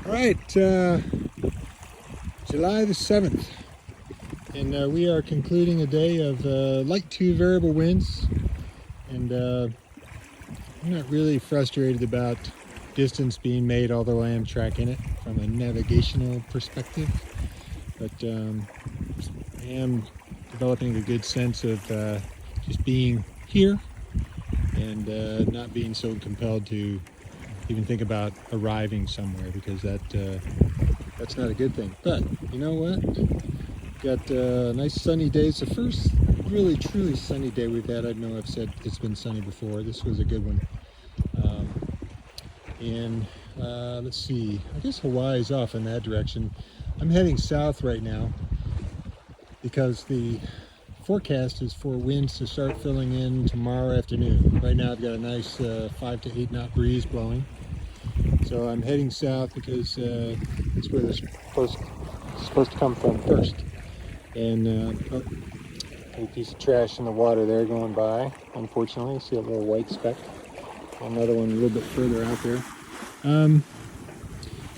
All right, July the 7th, and we are concluding a day of light to variable winds, and I'm not really frustrated about distance being made, although I am tracking it from a navigational perspective, but I am developing a good sense of just being here and not being so compelled to even think about arriving somewhere, because that's not a good thing. But you know what? Got a nice sunny day. It's the first really truly sunny day we've had. I know I've said it's been sunny before. This was a good one. And let's see, I guess Hawaii's off in that direction. I'm heading south right now because the forecast is for winds to start filling in tomorrow afternoon. Right now I've got a nice 5 to 8 knot breeze blowing. So I'm heading south because that's where this supposed to come from first. And oh, a piece of trash in the water there going by, unfortunately. See a little white speck. Another one a little bit further out there.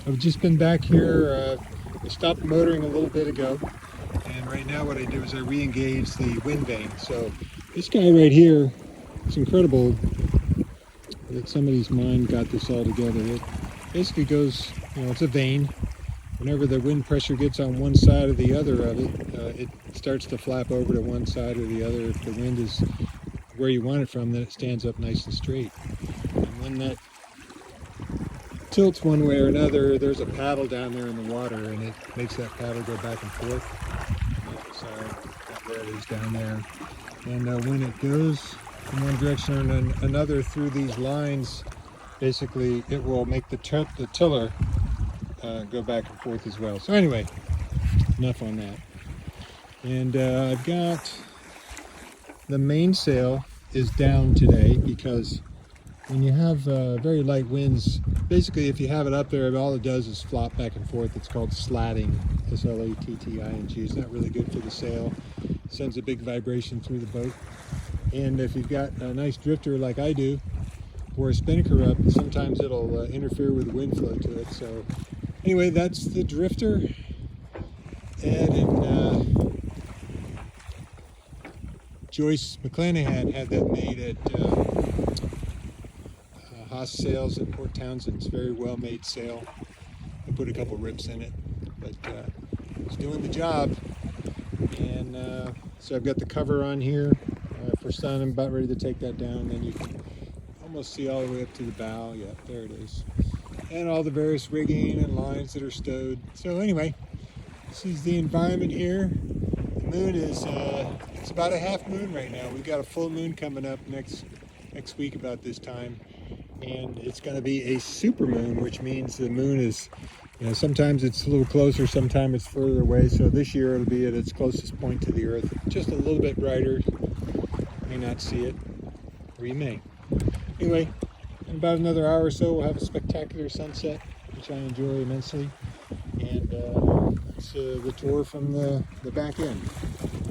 I've just been back here. I stopped motoring a little bit ago. And right now what I do is I re-engage the wind vane. So this guy right here, it's incredible that somebody's mind got this all together. It basically goes, it's a vane. Whenever the wind pressure gets on one side or the other of it, it starts to flap over to one side or the other. If the wind is where you want it from, then it stands up nice and straight. And when that tilts one way or another, there's a paddle down there in the water, and it makes that paddle go back and forth. So there it is down there. And when it goes from one direction or another through these lines, basically it will make the tiller go back and forth as well. So anyway, enough on that. And I've got the mainsail is down today because when you have very light winds, basically if you have it up there, all it does is flop back and forth. It's called slatting, S-L-A-T-T-I-N-G. It's not really good for the sail. It sends a big vibration through the boat. And if you've got a nice drifter like I do, or a spinnaker up, sometimes it'll interfere with the wind flow to it. So anyway, that's the drifter. And Joyce McClanahan had that made at Haas Sails in Port Townsend. It's a very well made sail. I put a couple rips in it, but it's doing the job. And so I've got the cover on here for sun. I'm about ready to take that down. Then you can almost see all the way up to the bow. Yeah, there it is. And all the various rigging and lines that are stowed. So anyway, this is the environment here. The moon is, it's about a half moon right now. We've got a full moon coming up next week about this time. And it's going to be a super moon, which means the moon is, sometimes it's a little closer, sometimes it's further away. So this year it'll be at its closest point to the Earth, just a little bit brighter. You may not see it, or you may. Anyway, in about another hour or so, we'll have a spectacular sunset, which I enjoy immensely. And it's the tour from the back end.